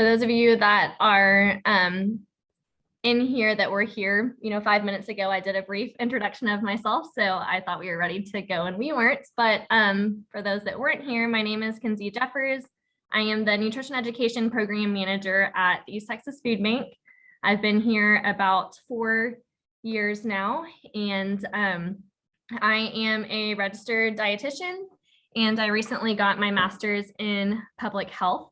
For those of you that are in here that were here, 5 minutes ago, I did a brief introduction of myself, so I thought we were ready to go and we weren't. But for those that weren't here, my name is Kinsey. I am the Nutrition Education Program Manager at the East Texas Food Bank. I've been here about 4 years now, and I am a registered dietitian, and I recently got my master's in public health.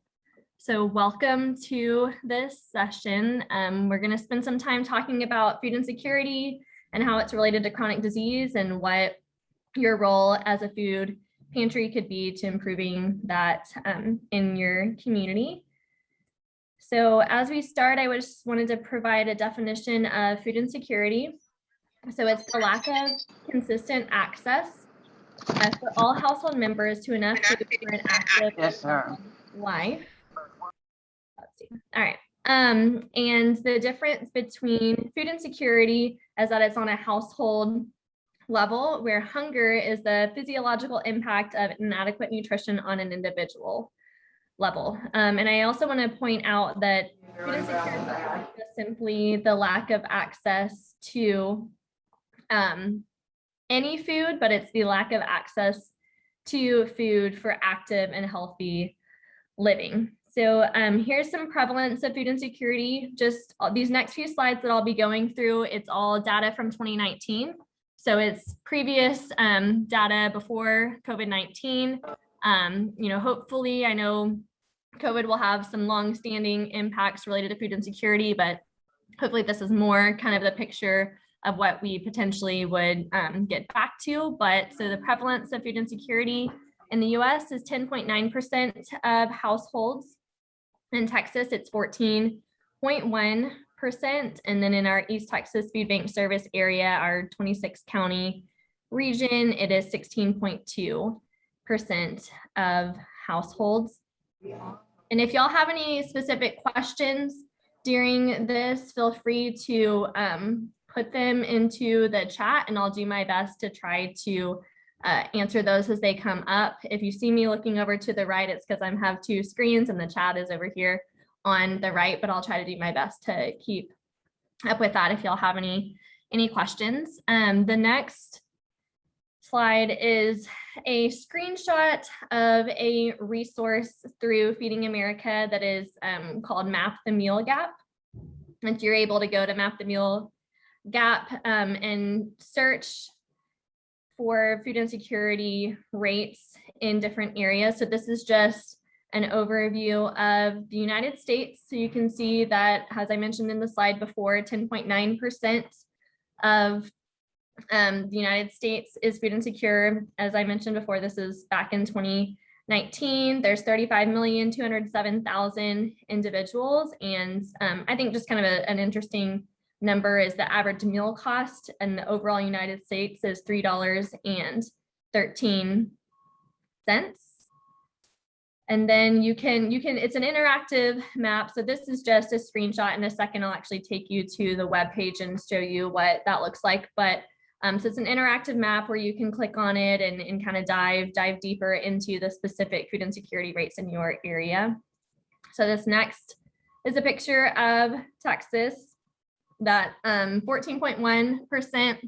So welcome to this session. We're going to spend some time talking about food insecurity and how it's related to chronic disease and what your role as a food pantry could be to improving that in your community. So as we start, I just wanted to provide a definition of food insecurity. So it's the lack of consistent access for all household members to enough food for an active life. Let's see. All right. And the difference between food insecurity is that it's on a household level, where hunger is the physiological impact of inadequate nutrition on an individual level. And I also want to point out that food insecurity is not just simply the lack of access to any food, but it's the lack of access to food for active and healthy living. So here's some prevalence of food insecurity. Just these next few slides that I'll be going through, it's all data from 2019. So it's previous data before COVID-19. Hopefully, I know COVID will have some long-standing impacts related to food insecurity, but hopefully this is more kind of the picture of what we potentially would get back to. But so the prevalence of food insecurity in the US is 10.9% of households. In Texas, it's 14.1%. And then in our East Texas Food Bank service area, our 26 county region, it is 16.2% of households. And if y'all have any specific questions during this, feel free to put them into the chat, and I'll do my best to try to answer those as they come up. If you see me looking over to the right, it's because I have 2 screens and the chat is over here on the right, but I'll try to do my best to keep up with that if y'all have any questions. The next slide is a screenshot of a resource through Feeding America that is called Map the Meal Gap. And you're able to go to Map the Meal Gap and search for food insecurity rates in different areas. So this is just an overview of the United States. So you can see that, as I mentioned in the slide before, 10.9% of the United States is food insecure. As I mentioned before, this is back in 2019. There's 35,207,000 individuals. And I think just kind of an interesting number is the average meal cost in the overall United States is $3.13. And then you can, it's an interactive map. So this is just a screenshot. In a second, I'll actually take you to the web page and show you what that looks like. But so it's an interactive map where you can click on it and kind of dive deeper into the specific food insecurity rates in your area. So this next is a picture of Texas. That 14.1%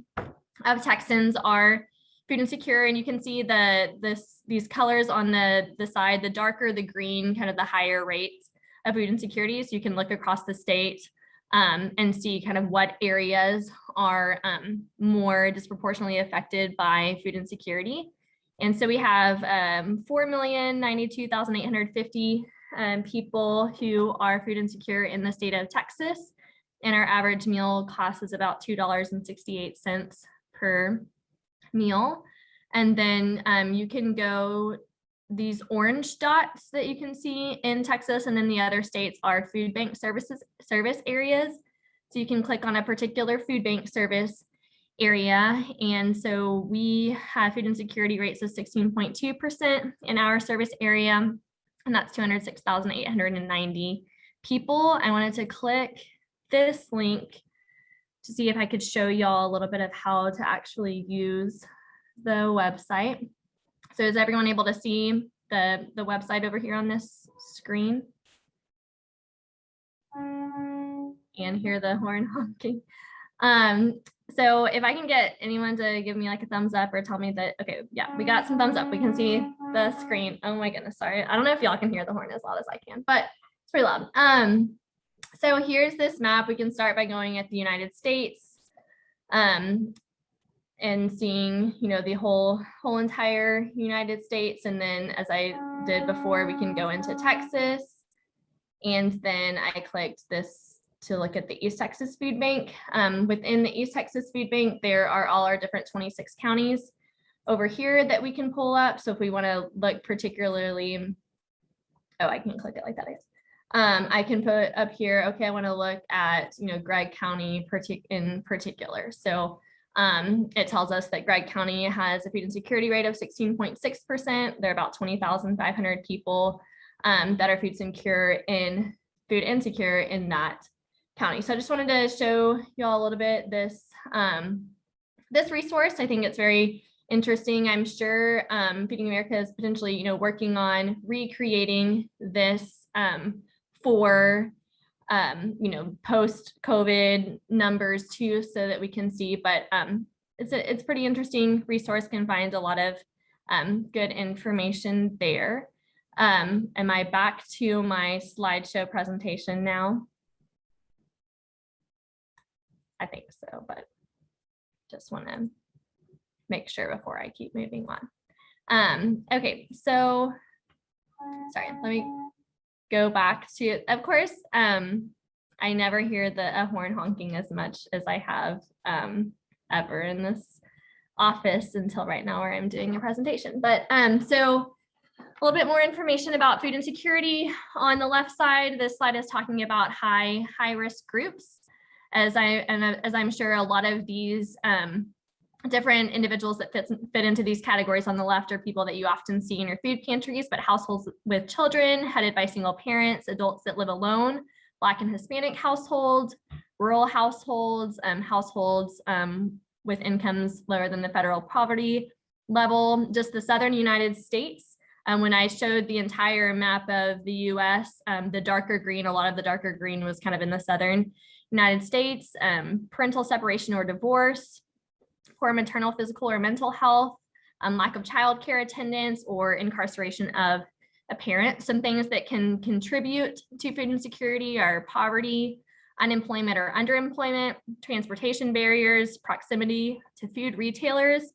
of Texans are food insecure, and you can see these colors on the side. The darker the green, kind of the higher rates of food insecurity. So you can look across the state and see kind of what areas are more disproportionately affected by food insecurity. And so we have 4,092,850 people who are food insecure in the state of Texas. And our average meal cost is about $2.68 per meal. And then you can go, these orange dots that you can see in Texas and then the other states are food bank service areas. So you can click on a particular food bank service area. And so we have food insecurity rates of 16.2% in our service area, and that's 206,890 people. I wanted to click this link to see if I could show y'all a little bit of how to actually use the website. So is everyone able to see the website over here on this screen? and hear the horn honking. So if I can get anyone to give me like a thumbs up or tell me that, okay, yeah, we got some thumbs up. We can see the screen. Oh my goodness, sorry. I don't know if y'all can hear the horn as loud as I can, but it's pretty loud. So here's this map. We can start by going at the United States and seeing, you know, the whole entire United States. And then as I did before, we can go into Texas. And then I clicked this to look at the East Texas Food Bank. Within the East Texas Food Bank, there are all our different 26 counties over here that we can pull up. So if we want to look particularly, oh, I can click it like that. I can put up here, okay, I want to look at, you know, Gregg County in particular. So it tells us that Gregg County has a food insecurity rate of 16.6%. There are about 20,500 people that are food insecure in that county. So I just wanted to show y'all a little bit this this resource. I think it's very interesting. I'm sure Feeding America is potentially, you know, working on recreating this for you know, post-COVID numbers too, so that we can see. But it's a pretty interesting resource. Can find a lot of good information there. Am I back to my slideshow presentation now? I think so, but just want to make sure before I keep moving on. Okay, so sorry, let me go back to, of course, I never hear a horn honking as much as I have ever in this office until right now where I'm doing a presentation. But so a little bit more information about food insecurity. On the left side, this slide is talking about high risk groups. As I'm sure a lot of these different individuals that fit into these categories on the left are people that you often see in your food pantries, but households with children, headed by single parents, adults that live alone, Black and Hispanic households, rural households, households with incomes lower than the federal poverty level, just the southern United States. When I showed the entire map of the US, the darker green, a lot of the darker green was kind of in the southern United States, parental separation or divorce, poor maternal, physical, or mental health, lack of childcare attendance, or incarceration of a parent. Some things that can contribute to food insecurity are poverty, unemployment or underemployment, transportation barriers, proximity to food retailers,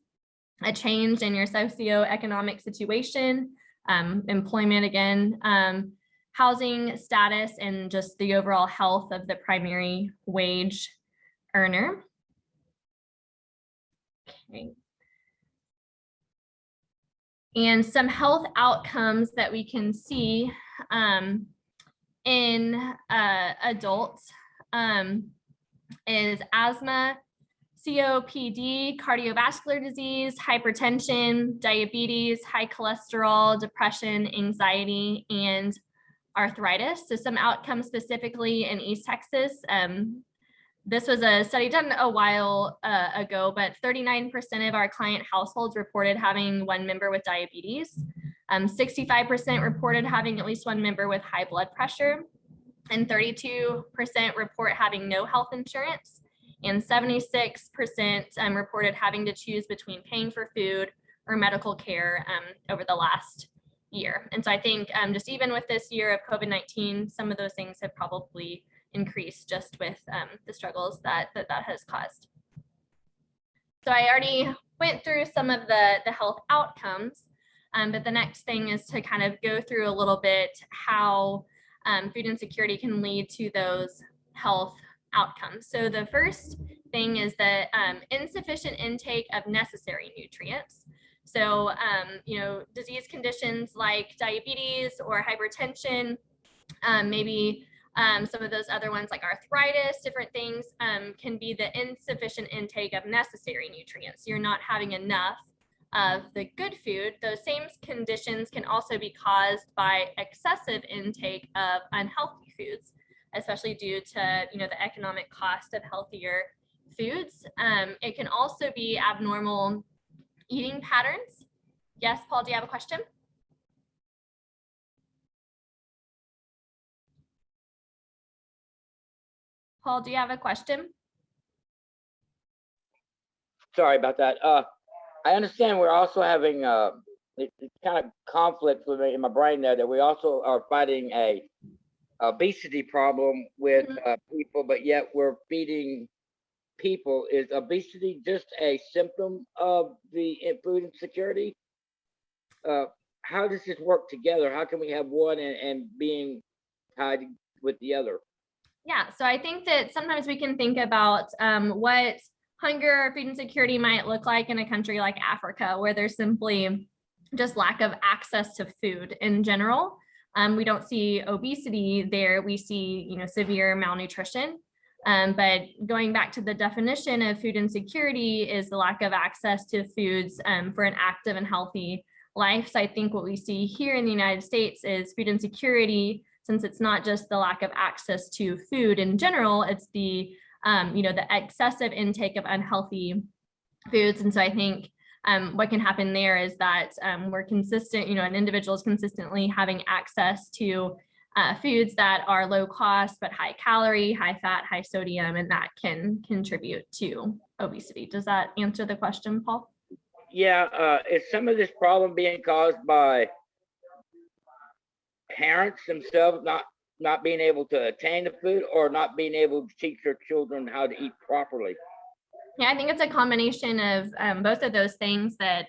a change in your socioeconomic situation, employment again, housing status, and just the overall health of the primary wage earner. Okay. And some health outcomes that we can see in adults is asthma, COPD, cardiovascular disease, hypertension, diabetes, high cholesterol, depression, anxiety, and arthritis. So some outcomes specifically in East Texas. This was a study done a while ago, but 39% of our client households reported having one member with diabetes. 65% reported having at least one member with high blood pressure, and 32% report having no health insurance, and 76% reported having to choose between paying for food or medical care over the last year. And so I think just even with this year of COVID-19, some of those things have probably increased just with the struggles that has caused. So I already went through some of the health outcomes, but the next thing is to kind of go through a little bit how food insecurity can lead to those health outcomes. So the first thing is that insufficient intake of necessary nutrients. So, you know, disease conditions like diabetes or hypertension, maybe some of those other ones like arthritis, different things can be the insufficient intake of necessary nutrients. You're not having enough of the good food. Those same conditions can also be caused by excessive intake of unhealthy foods, especially due to, you know, the economic cost of healthier foods. It can also be abnormal eating patterns. Yes, Paul, do you have a question? Paul, do you have a question? Sorry about that. I understand we're also having it's kind of conflict with me in my brain there, that we also are fighting a obesity problem with people, but yet we're feeding people. Is obesity just a symptom of the food insecurity? How does this work together? How can we have one and being tied with the other? Yeah, so I think that sometimes we can think about what hunger or food insecurity might look like in a country like Africa, where there's simply just lack of access to food in general. We don't see obesity there. We see, severe malnutrition. But going back to the definition of food insecurity is the lack of access to foods for an active and healthy life. So I think what we see here in the United States is food insecurity, since it's not just the lack of access to food in general, it's the the excessive intake of unhealthy foods. And so I think what can happen there is that we're consistent, an individual is consistently having access to foods that are low cost, but high calorie, high fat, high sodium, and that can contribute to obesity. Does that answer the question, Paul? Yeah, is some of this problem being caused by parents themselves not being able to attain the food, or not being able to teach their children how to eat properly? Yeah, I think it's a combination of both of those things, that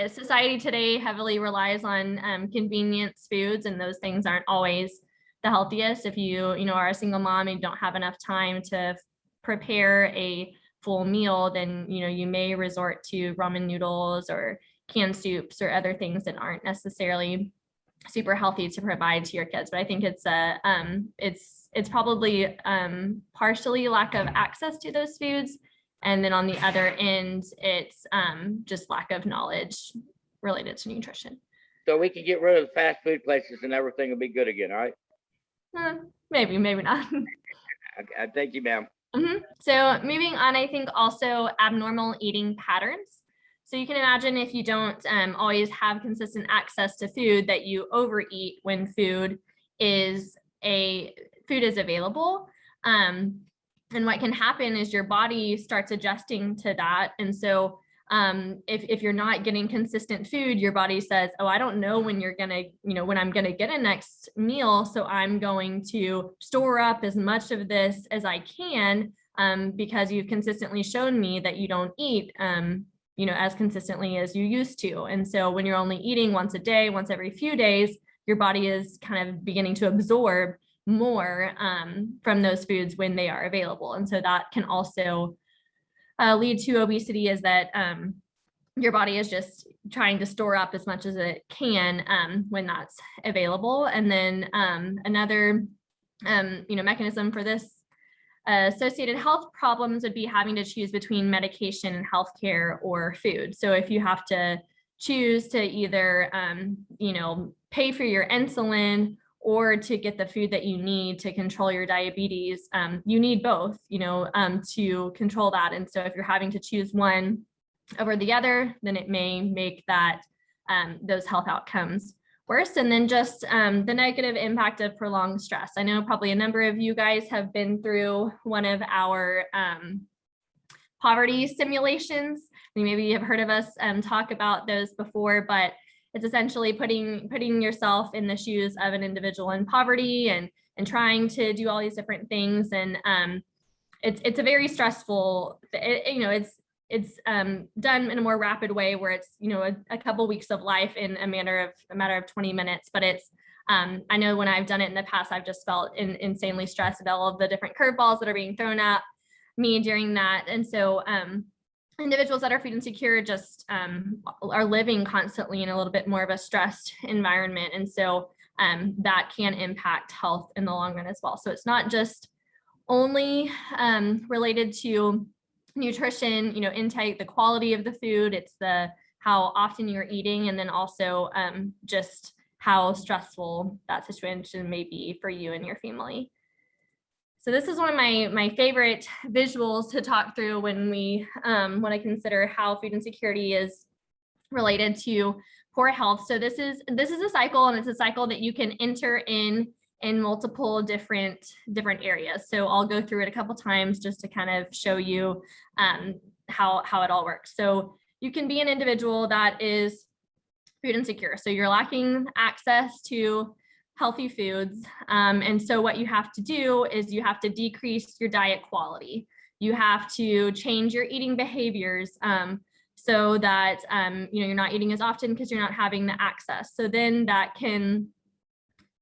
society today heavily relies on convenience foods, and those things aren't always the healthiest. If you are a single mom and you don't have enough time to prepare a full meal, then you may resort to ramen noodles or canned soups or other things that aren't necessarily super healthy to provide to your kids. But I think it's probably partially lack of access to those foods, and then on the other end, it's just lack of knowledge related to nutrition. So we can get rid of the fast food places and everything will be good again, right? Maybe not. Thank you, ma'am. So moving on, I think also abnormal eating patterns. So you can imagine if you don't always have consistent access to food, that you overeat when food is available. And what can happen is your body starts adjusting to that. And so if you're not getting consistent food, your body says, oh, I don't know when when I'm gonna get a next meal. So I'm going to store up as much of this as I can, because you've consistently shown me that you don't eat as consistently as you used to. And so when you're only eating once a day, once every few days, your body is kind of beginning to absorb more from those foods when they are available. And so that can also lead to obesity, is that your body is just trying to store up as much as it can when that's available. And then another mechanism for this associated health problems would be having to choose between medication and healthcare or food. So if you have to choose to either pay for your insulin or to get the food that you need to control your diabetes, you need both, to control that. And so if you're having to choose one over the other, then it may make that those health outcomes worse. And then just the negative impact of prolonged stress. I know probably a number of you guys have been through one of our poverty simulations. Maybe you have heard of us talk about those before, but it's essentially putting yourself in the shoes of an individual in poverty and trying to do all these different things. And it's a very stressful, it's done in a more rapid way, where it's, a couple weeks of life in a matter of 20 minutes. But it's, I know when I've done it in the past, I've just felt insanely stressed at all of the different curveballs that are being thrown at me during that. And so individuals that are food insecure just are living constantly in a little bit more of a stressed environment. And so that can impact health in the long run as well. So it's not just only related to nutrition, intake, the quality of the food, it's the how often you're eating, and then also just how stressful that situation may be for you and your family. So this is one of my favorite visuals to talk through when we want to consider how food insecurity is related to poor health. So this is a cycle, and it's a cycle that you can enter in in multiple different areas. So I'll go through it a couple times just to kind of show you how it all works. So you can be an individual that is food insecure. So you're lacking access to healthy foods. And so what you have to do is you have to decrease your diet quality. You have to change your eating behaviors so that you're not eating as often because you're not having the access. So then that can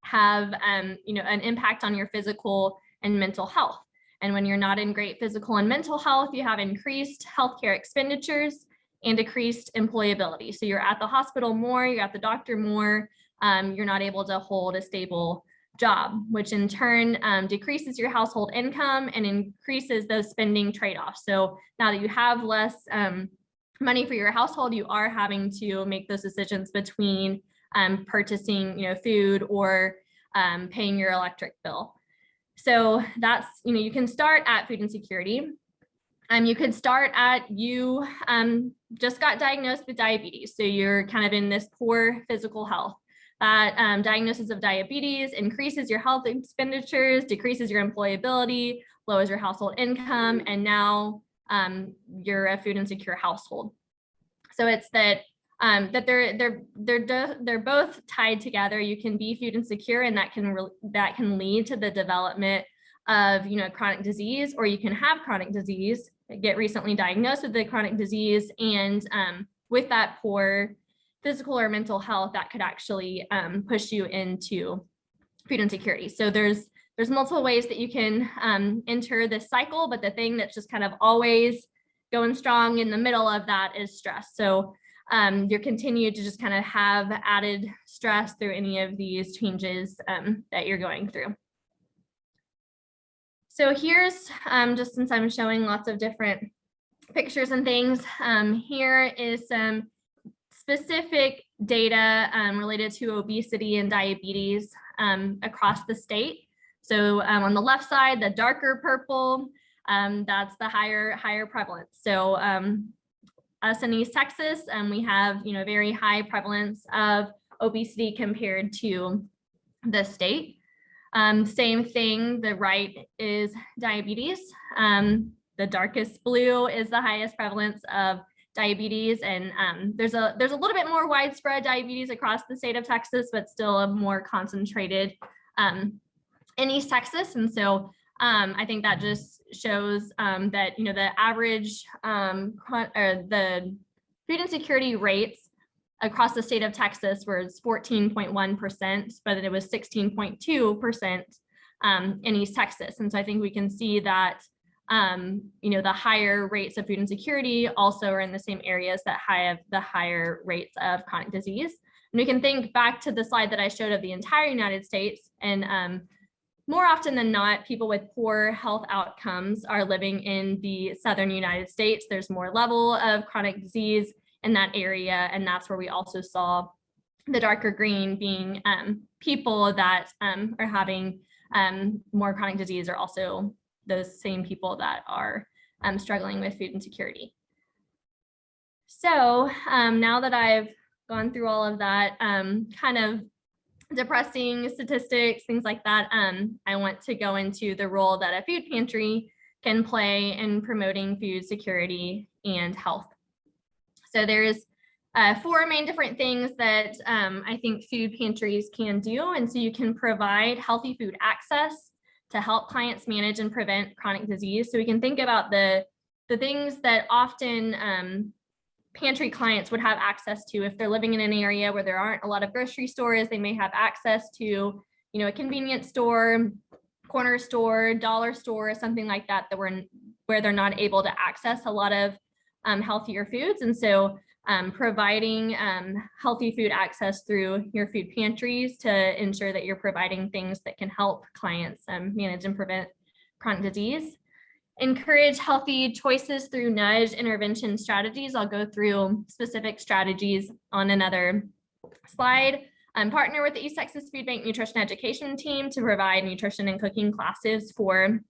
have an impact on your physical and mental health. And when you're not in great physical and mental health, you have increased healthcare expenditures and decreased employability. So you're at the hospital more, you're at the doctor more, you're not able to hold a stable job, which in turn decreases your household income and increases those spending trade-offs. So now that you have less money for your household, you are having to make those decisions between purchasing, food or paying your electric bill. So that's, you can start at food insecurity. You could start at you just got diagnosed with diabetes. So you're kind of in this poor physical health. That diagnosis of diabetes increases your health expenditures, decreases your employability, lowers your household income, and now you're a food insecure household. So it's that they're both tied together. You can be food insecure, and that can lead to the development of chronic disease, or you can have chronic disease, get recently diagnosed with the chronic disease, and with that poor physical or mental health, that could actually push you into food insecurity. So there's multiple ways that you can enter this cycle, but the thing that's just kind of always going strong in the middle of that is stress. So you're continued to just kind of have added stress through any of these changes that you're going through. So here's just since I'm showing lots of different pictures and things, here is some specific data related to obesity and diabetes across the state. So on the left side, the darker purple, that's the higher prevalence. So us in East Texas, we have very high prevalence of obesity compared to the state. Same thing, the right is diabetes. The darkest blue is the highest prevalence of diabetes, and there's a little bit more widespread diabetes across the state of Texas, but still a more concentrated in East Texas. And so I think that just shows that the average or the food insecurity rates across the state of Texas was 14.1%, but it was 16.2% in East Texas. And so I think we can see that the higher rates of food insecurity also are in the same areas that have the higher rates of chronic disease. And we can think back to the slide that I showed of the entire United States, and more often than not, people with poor health outcomes are living in the southern United States. There's more level of chronic disease in that area, and that's where we also saw the darker green being people that are having more chronic disease, are also those same people that are struggling with food insecurity. So now that I've gone through all of that kind of depressing statistics, things like that, I want to go into the role that a food pantry can play in promoting food security and health. So there's 4 main different things that I think food pantries can do. And so you can provide healthy food access to help clients manage and prevent chronic disease. So we can think about the things that often pantry clients would have access to. If they're living in an area where there aren't a lot of grocery stores, they may have access to, a convenience store, corner store, dollar store, something like that, where they're not able to access a lot of healthier foods. And so providing healthy food access through your food pantries to ensure that you're providing things that can help clients manage and prevent chronic disease. Encourage healthy choices through nudge intervention strategies. I'll go through specific strategies on another slide. Partner with the East Texas Food Bank Nutrition Education Team to provide nutrition and cooking classes for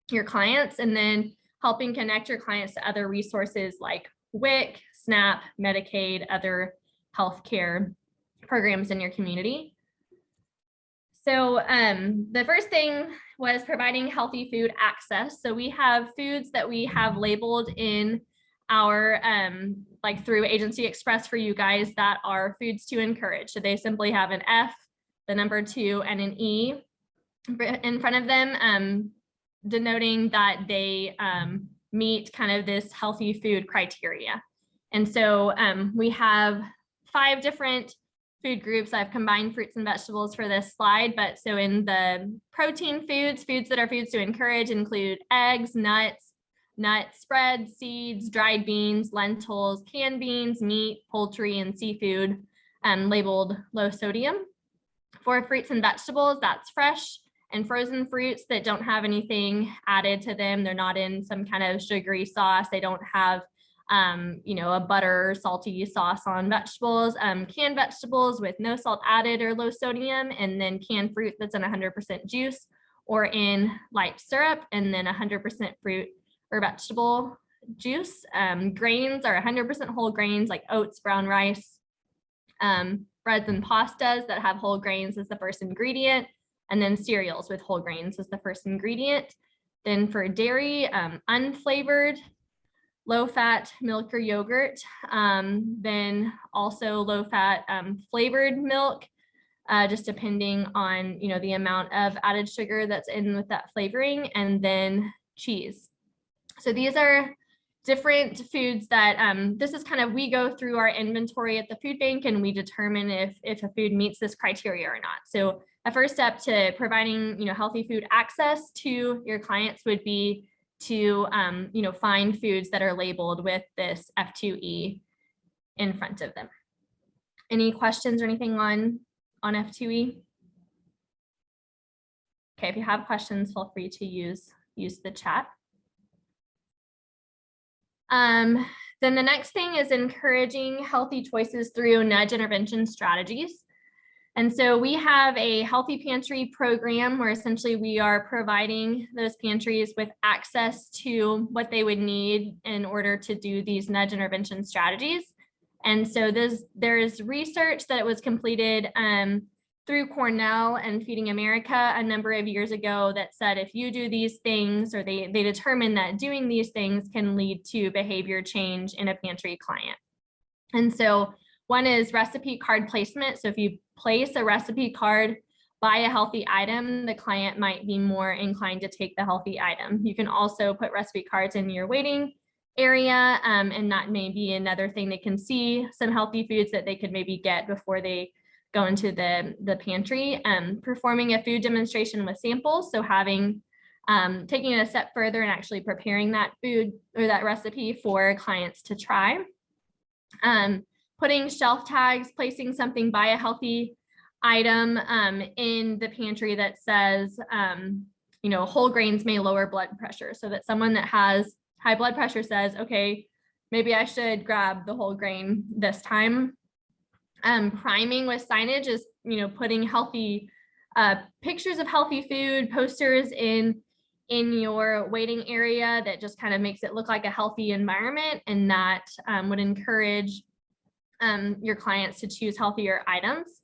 your clients, and then helping connect your clients to other resources like WIC, SNAP, Medicaid, other healthcare programs in your community. So the first thing was providing healthy food access. So we have foods that we have labeled in our like through Agency Express for you guys that are foods to encourage. So they simply have an F, the number 2, and an E in front of them, denoting that they meet kind of this healthy food criteria. And so we have 5 different food groups. I've combined fruits and vegetables for this slide, but so in the protein foods, foods that are foods to encourage include eggs, nuts, spreads, seeds, dried beans, lentils, canned beans, meat, poultry, and seafood, labeled low sodium. For fruits and vegetables, that's fresh and frozen fruits that don't have anything added to them. They're not in some kind of sugary sauce. They don't have a butter salty sauce on vegetables, canned vegetables with no salt added or low sodium, and then canned fruit that's in 100% juice or in light syrup, and then 100% fruit or vegetable juice. Grains are 100% whole grains like oats, brown rice, breads and pastas that have whole grains as the first ingredient, and then cereals with whole grains as the first ingredient. Then for dairy, unflavored, low-fat milk or yogurt, then also low-fat flavored milk, just depending on the amount of added sugar that's in with that flavoring, and then cheese. So these are different foods that this is kind of, we go through our inventory at the food bank and we determine if a food meets this criteria or not. So a first step to providing healthy food access to your clients would be to find foods that are labeled with this F2E in front of them. Any questions or anything on F2E? Okay, if you have questions, feel free to use the chat. Then the next thing is encouraging healthy choices through nudge intervention strategies. And so we have a healthy pantry program where essentially we are providing those pantries with access to what they would need in order to do these nudge intervention strategies. And so there's research that was completed through Cornell and Feeding America a number of years ago that said if you do these things, or they determine that doing these things can lead to behavior change in a pantry client. And so one is recipe card placement. So if you place a recipe card by a healthy item, the client might be more inclined to take the healthy item. You can also put recipe cards in your waiting area, and that may be another thing. They can see some healthy foods that they could maybe get before they go into the pantry. Performing a food demonstration with samples, so having taking it a step further and actually preparing that food or that recipe for clients to try. Putting shelf tags, placing something by a healthy item in the pantry that says, whole grains may lower blood pressure, so that someone that has high blood pressure says, okay, maybe I should grab the whole grain this time. Priming with signage is, putting healthy pictures of healthy food, posters in your waiting area that just kind of makes it look like a healthy environment, and that would encourage your clients to choose healthier items.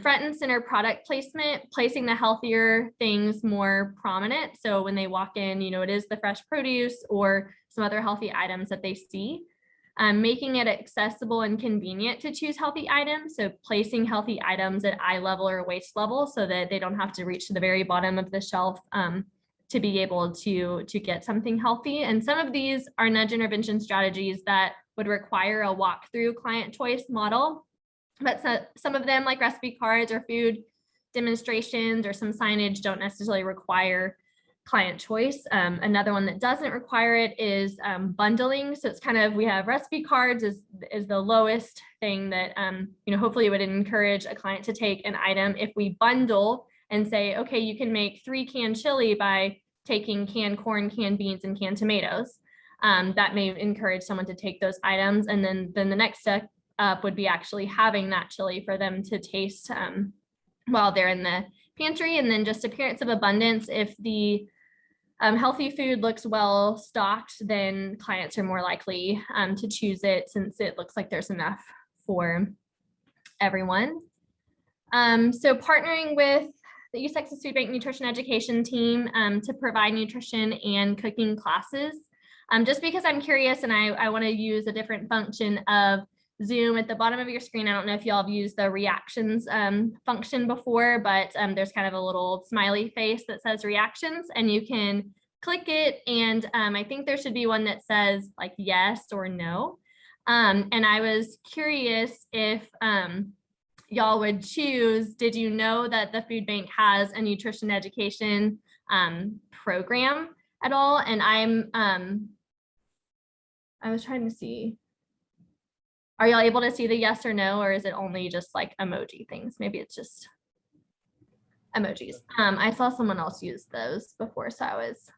Front and center product placement, placing the healthier things more prominent. So when they walk in, it is the fresh produce or some other healthy items that they see. Making it accessible and convenient to choose healthy items. So placing healthy items at eye level or waist level so that they don't have to reach to the very bottom of the shelf to be able to get something healthy. And some of these are nudge intervention strategies that would require a walkthrough client choice model. But some of them, like recipe cards or food demonstrations or some signage, don't necessarily require client choice. Another one that doesn't require it is bundling. So it's kind of, we have recipe cards is the lowest thing that hopefully would encourage a client to take an item. If we bundle and say, okay, you can make 3 canned chili by taking canned corn, canned beans, and canned tomatoes. That may encourage someone to take those items. And then the next step up would be actually having that chili for them to taste while they're in the pantry. And then just appearance of abundance. If the healthy food looks well stocked, then clients are more likely to choose it since it looks like there's enough for everyone. So partnering with the East Texas Food Bank Nutrition Education team to provide nutrition and cooking classes. Just because I'm curious and I want to use a different function of Zoom at the bottom of your screen. I don't know if y'all have used the reactions function before, but there's kind of a little smiley face that says reactions, and you can click it. And I think there should be one that says like yes or no. And I was curious if y'all would choose, did you know that the food bank has a nutrition education program at all? And I was trying to see, are y'all able to see the yes or no, or is it only just like emoji things? Maybe it's just emojis. I saw someone else use those before, so I was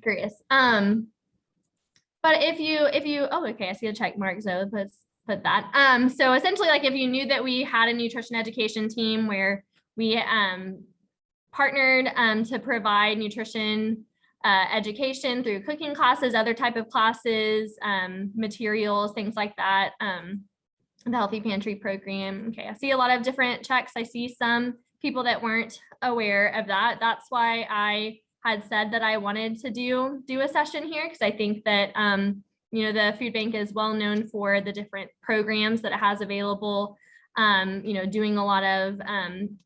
curious. But if you, oh, okay, I see a check mark, so put that. So essentially, like if you knew that we had a nutrition education team where we partnered to provide nutrition education through cooking classes, other type of classes, materials, things like that, the Healthy Pantry program. Okay, I see a lot of different checks. I see some people that weren't aware of that. That's why I had said that I wanted to do a session here, because I think that the food bank is well known for the different programs that it has available, doing a lot of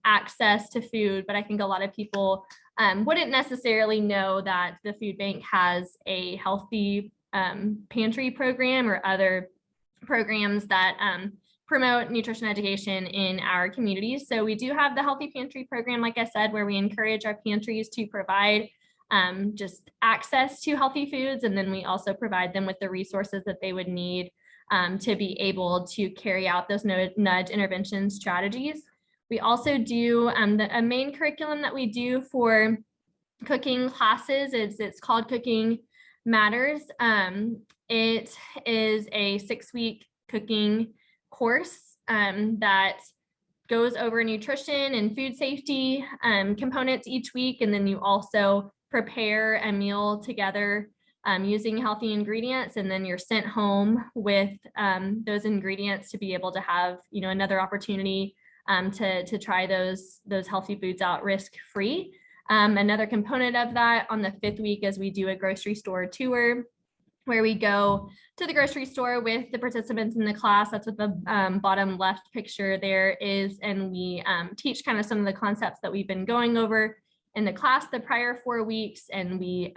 access to food, but I think a lot of people wouldn't necessarily know that the food bank has a healthy pantry program or other programs that promote nutrition education in our communities. So we do have the Healthy Pantry program, like I said, where we encourage our pantries to provide just access to healthy foods. And then we also provide them with the resources that they would need to be able to carry out those nudge intervention strategies. We also do a main curriculum that we do for cooking classes. It's called Cooking Matters. It is a 6-week cooking course that goes over nutrition and food safety components each week. And then you also prepare a meal together using healthy ingredients, and then you're sent home with those ingredients to be able to have another opportunity to try those healthy foods out risk-free. Another component of that on the 5th week is we do a grocery store tour, where we go to the grocery store with the participants in the class. That's what the bottom left picture there is. And we teach kind of some of the concepts that we've been going over in the class the prior 4 weeks. And we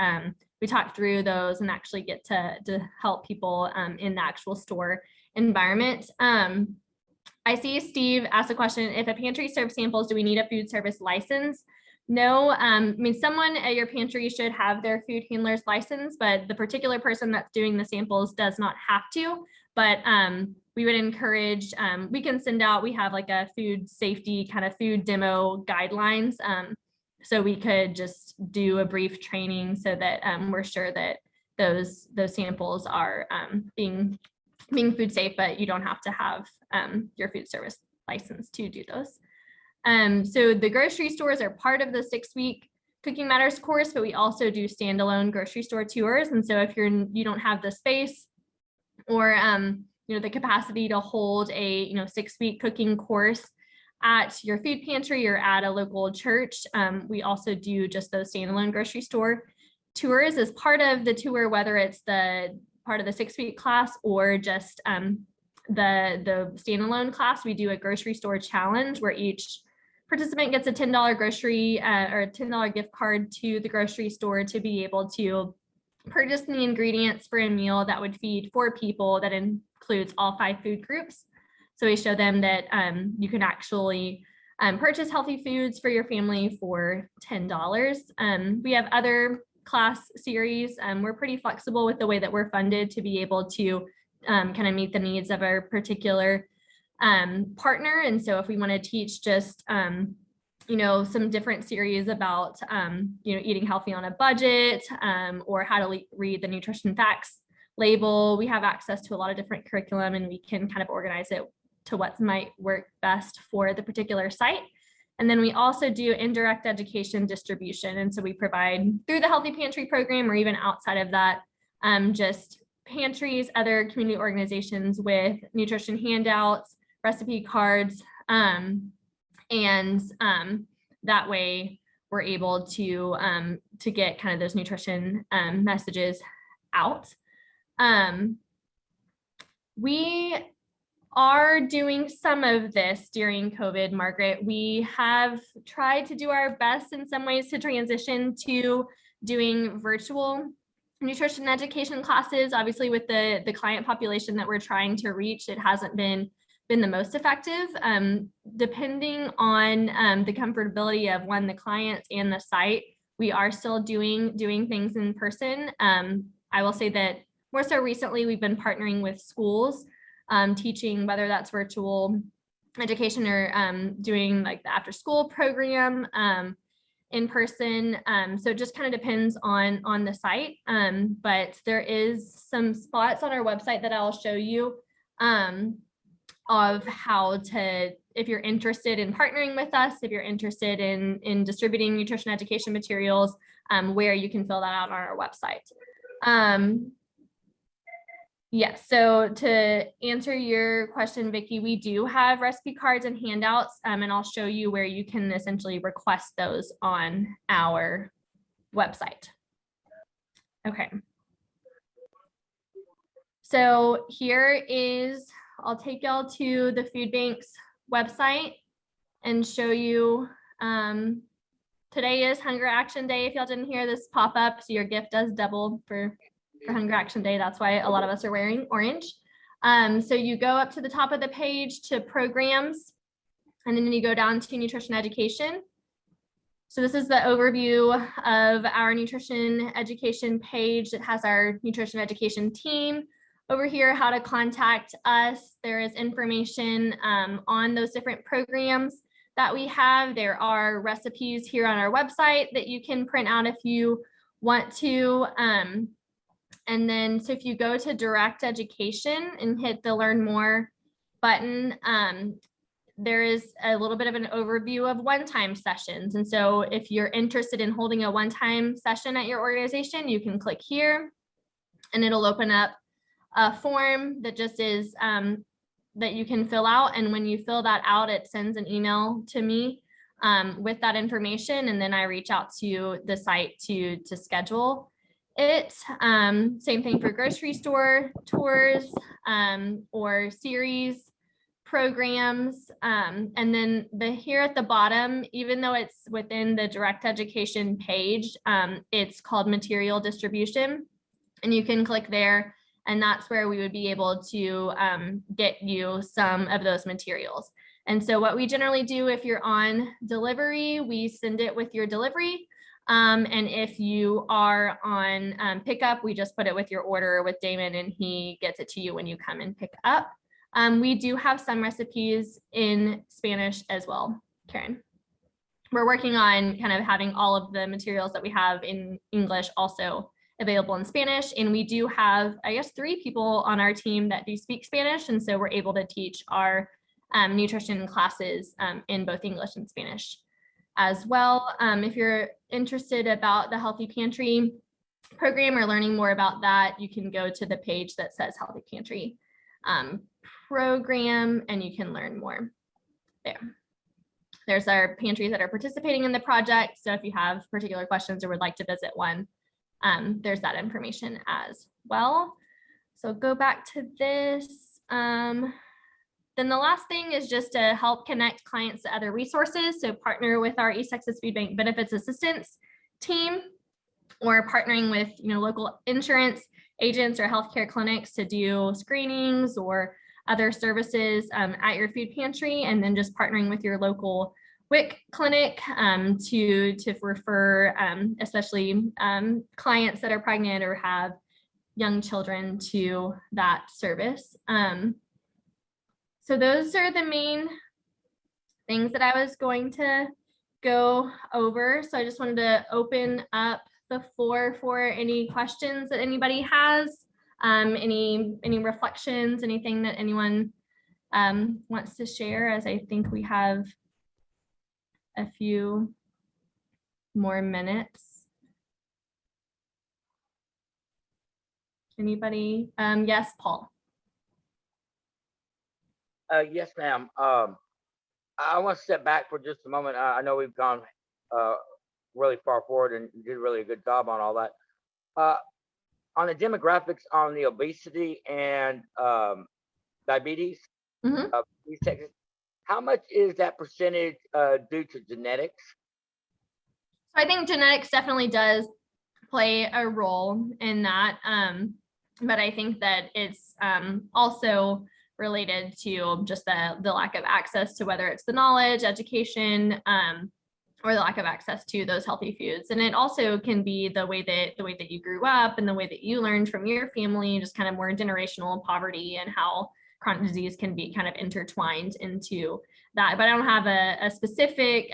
talk through those and actually get to help people in the actual store environment. I see Steve asked a question, if a pantry serves samples, do we need a food service license? No, someone at your pantry should have their food handler's license, but the particular person that's doing the samples does not have to. But we would encourage, we can send out, we have like a food safety kind of food demo guidelines. So we could just do a brief training so that we're sure that those samples are being food safe, but you don't have to have your food service license to do those. So the grocery stores are part of the 6-week Cooking Matters course, but we also do standalone grocery store tours. And so if you don't have the space or the capacity to hold a 6-week cooking course at your food pantry or at a local church, we also do just those standalone grocery store tours as part of the tour, whether it's the part of the 6-week class or just the standalone class. We do a grocery store challenge where each participant gets a $10 grocery or a $10 gift card to the grocery store to be able to purchase the ingredients for a meal that would feed 4 people that includes all 5 food groups. So we show them that you can actually purchase healthy foods for your family for $10. We have other class series. We're pretty flexible with the way that we're funded to be able to kind of meet the needs of our particular partner. And so if we want to teach just some different series about eating healthy on a budget, or how to read the nutrition facts label, we have access to a lot of different curriculum, and we can kind of organize it to what might work best for the particular site. And then we also do indirect education distribution. And so we provide through the Healthy Pantry program, or even outside of that, just pantries, other community organizations with nutrition handouts, recipe cards, and that way we're able to get kind of those nutrition messages out. We are doing some of this during COVID, Margaret. We have tried to do our best in some ways to transition to doing virtual nutrition education classes. Obviously, with the client population that we're trying to reach, it hasn't been the most effective. Depending on the comfortability of the clients and the site, we are still doing things in person. I will say that more so recently, we've been partnering with schools, teaching, whether that's virtual education or doing like the after school program in person. So it just kind of depends on the site. But there is some spots on our website that I'll show you of how to, if you're interested in partnering with us, if you're interested in distributing nutrition education materials, where you can fill that out on our website. Yes, so to answer your question, Vicki, we do have recipe cards and handouts, and I'll show you where you can essentially request those on our website. Okay. So here is, I'll take y'all to the food bank's website and show you, today is Hunger Action Day. If y'all didn't hear this pop up, so your gift does double for Hunger Action Day. That's why a lot of us are wearing orange. So you go up to the top of the page to programs, and then you go down to nutrition education. So this is the overview of our nutrition education page. It has our nutrition education team. Over here, how to contact us. There is information on those different programs that we have. There are recipes here on our website that you can print out if you want to. And then, so if you go to direct education and hit the learn more button, there is a little bit of an overview of one-time sessions. And so if you're interested in holding a one-time session at your organization, you can click here and it'll open up a form that just is that you can fill out. And when you fill that out, it sends an email to me with that information. And then I reach out to the site to schedule it. Same thing for grocery store tours or series programs. And then here at the bottom, even though it's within the direct education page, it's called material distribution. And you can click there, and that's where we would be able to get you some of those materials. And so what we generally do, if you're on delivery, we send it with your delivery. And if you are on pickup, we just put it with your order with Damon, and he gets it to you when you come and pick up. We do have some recipes in Spanish as well, Karen. We're working on kind of having all of the materials that we have in English also available in Spanish. And we do have, I guess, 3 people on our team that do speak Spanish. And so we're able to teach our nutrition classes in both English and Spanish as well. If you're interested about the Healthy Pantry program or learning more about that, you can go to the page that says Healthy Pantry program, and you can learn more there. There's our pantries that are participating in the project. So if you have particular questions or would like to visit one, there's that information as well. So go back to this. Then the last thing is just to help connect clients to other resources. So partner with our East Texas Food Bank Benefits Assistance team, or partnering with local insurance agents or healthcare clinics to do screenings or other services at your food pantry, and then just partnering with your local WIC clinic to refer, especially clients that are pregnant or have young children, to that service. So those are the main things that I was going to go over. So I just wanted to open up the floor for any questions that anybody has, any reflections, anything that anyone wants to share, as I think we have a few more minutes. Anybody? Yes, Paul. Yes, ma'am. I want to step back for just a moment. I know we've gone uh, really far forward and did really a good job on all that. Uh, on the demographics on the obesity and diabetes, Mhm. these texts, how much is that percentage due to genetics? So I think genetics definitely does play a role in that. But I think that it's also related to just the lack of access to whether it's the knowledge, education, or the lack of access to those healthy foods. And it also can be the way that you grew up and the way that you learned from your family, just kind of more generational poverty and how chronic disease can be kind of intertwined into that. But I don't have a specific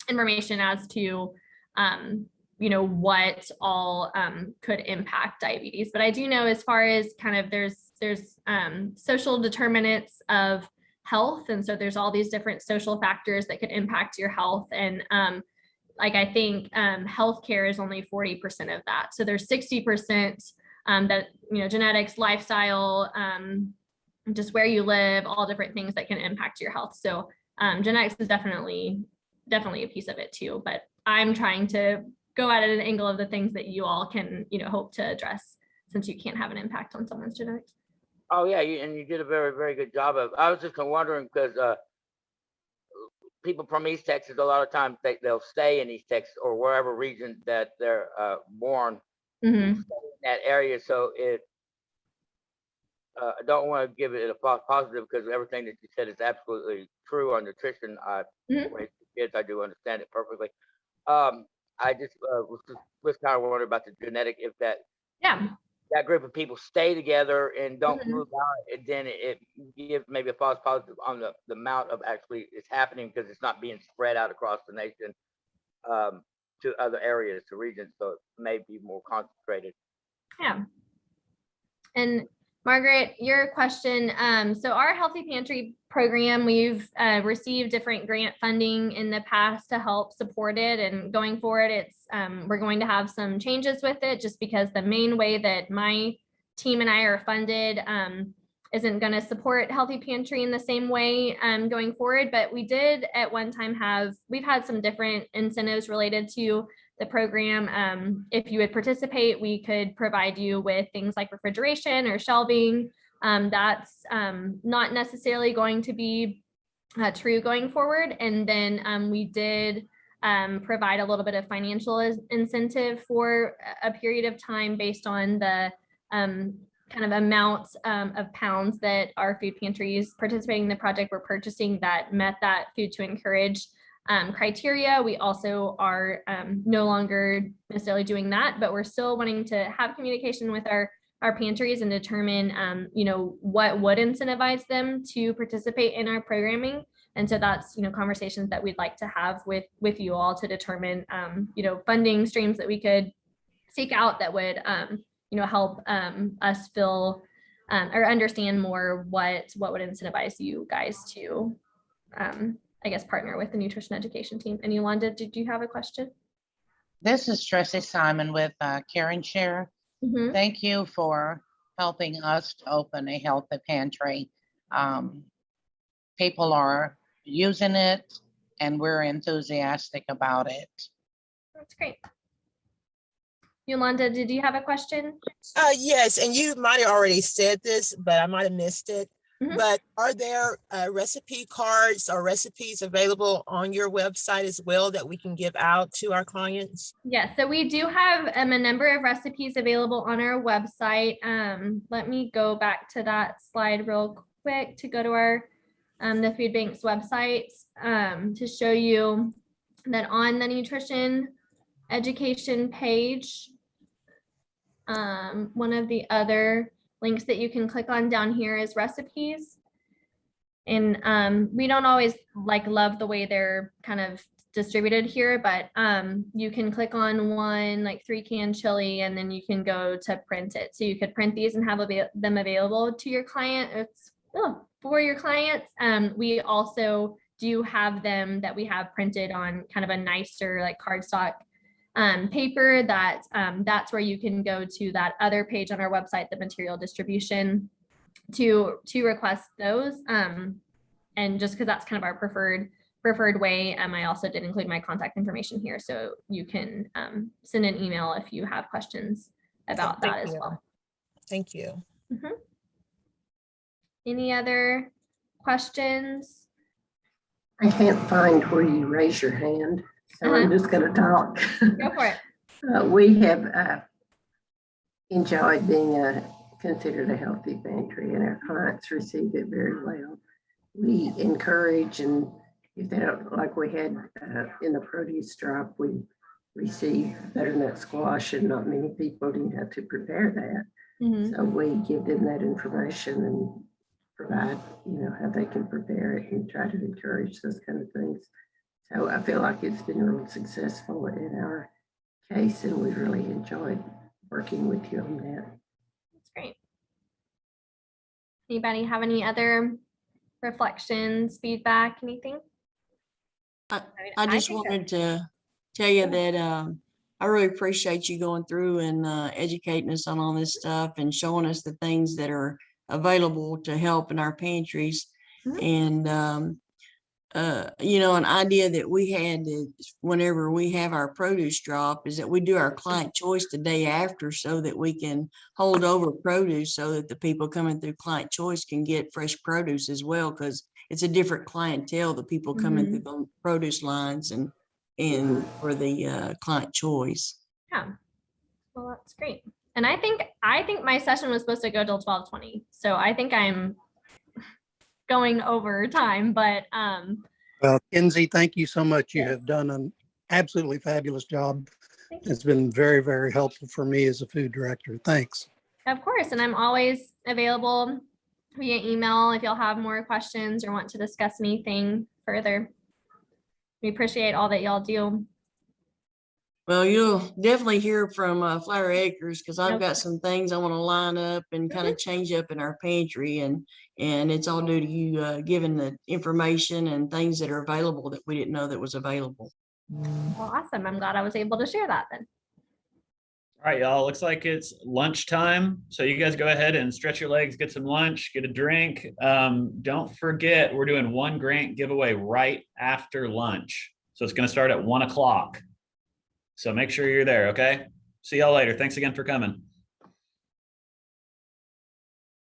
information as to what all could impact diabetes. But I do know, as far as kind of there's social determinants of health, and so there's all these different social factors that could impact your health. And like, I think healthcare is only 40% of that. So there's 60% that, genetics, lifestyle, just where you live, all different things that can impact your health. So genetics is definitely a piece of it too. But I'm trying to go at it at an angle of the things that you all can, hope to address, since you can't have an impact on someone's genetics. Oh yeah, and you did a very, very good job of. I was just wondering because people from East Texas, a lot of times they'll stay in East Texas or wherever region that they're born, Mm-hmm. in that area. So I don't want to give it a false positive, because everything that you said is absolutely true on nutrition. Mm-hmm. Raised kids, I do understand it perfectly. I just was kind of wondering about the genetic, if Yeah. that group of people stay together and don't Mm-hmm. move out, and then it gives maybe a false positive on the amount of actually it's happening, because it's not being spread out across the nation to other areas, to regions, so it may be more concentrated. Yeah. And Margaret, your question. So our Healthy Pantry program, we've received different grant funding in the past to help support it. And going forward, we're going to have some changes with it, just because the main way that my team and I are funded isn't going to support Healthy Pantry in the same way going forward. But we did at one time we've had some different incentives related to the program. If you would participate, we could provide you with things like refrigeration or shelving. That's not necessarily going to be true going forward. And then we did provide a little bit of financial incentive for a period of time based on the kind of amounts of pounds that our food pantries participating in the project were purchasing that met that food to encourage criteria. We also are no longer necessarily doing that, but we're still wanting to have communication with our pantries and determine, what would incentivize them to participate in our programming. And so that's, conversations that we'd like to have with you all to determine, funding streams that we could seek out that would, help us feel or understand more what would incentivize you guys to I guess, partner with the nutrition education team. And Yolanda, did you have a question? This is Tracy Simon with Caring Share. Mm-hmm. Thank you for helping us to open a healthy pantry. People are using it, and we're enthusiastic about it. That's great. Yolanda, did you have a question? Yes, and you might have already said this, but I might have missed it. Mm-hmm. But are there recipe cards or recipes available on your website as well that we can give out to our clients? Yes, so we do have a number of recipes available on our website. Let me go back to that slide real quick to go to our the food bank's website to show you that on the nutrition education page, one of the other links that you can click on down here is recipes. And we don't always love the way they're kind of distributed here, but you can click on one like 3-can chili, and then you can go to print it. So you could print these and have them available to your client. For your clients. We also do have them that we have printed on kind of a nicer like cardstock paper. That's where you can go to that other page on our website, the material distribution, to request those. and just because that's kind of our preferred way, I also did include my contact information here, so you can send an email if you have questions about Thank that as you. well. Thank you. Any other questions? I can't find where you raise your hand, so I'm just going to talk. Go for it. We have enjoyed being considered a healthy pantry, and our clients receive it very well. We encourage, and if they don't, like we had in the produce drop, we receive butternut squash, and not many people do have to prepare that. So we give them that information and provide, how they can prepare it and try to encourage those kind of things. So I feel like it's been real successful in our case, and we've really enjoyed working with you on that. That's great. Anybody have any other reflections, feedback, anything? I just wanted to tell you that I really appreciate you going through and educating us on all this stuff and showing us the things that are available to help in our pantries. And an idea that we had is whenever we have our produce drop is that we do our client choice the day after, so that we can hold over produce so that the people coming through client choice can get fresh produce as well, because it's a different clientele, the people coming through the produce lines and for the client choice. Yeah, well, that's great. And I think my session was supposed to go till 12:20, so I think I'm going over time, but well, Kinsey, thank you so much. You have done an absolutely fabulous job. It's been very, very helpful for me as a food director. Thanks. Of course, and I'm always available via email if y'all have more questions or want to discuss anything further. We appreciate all that y'all do. Well, you'll definitely hear from Flower Acres, because I've got some things I want to line up and kind of change up in our pantry, and it's all due to you giving the information and things that are available that we didn't know that was available. Well, awesome. I'm glad I was able to share that then. All right, y'all, looks like it's lunchtime. So you guys go ahead and stretch your legs, get some lunch, get a drink. Don't forget, we're doing one grant giveaway right after lunch. So it's going to start at 1 o'clock. So make sure you're there, okay? See y'all later. Thanks again for coming.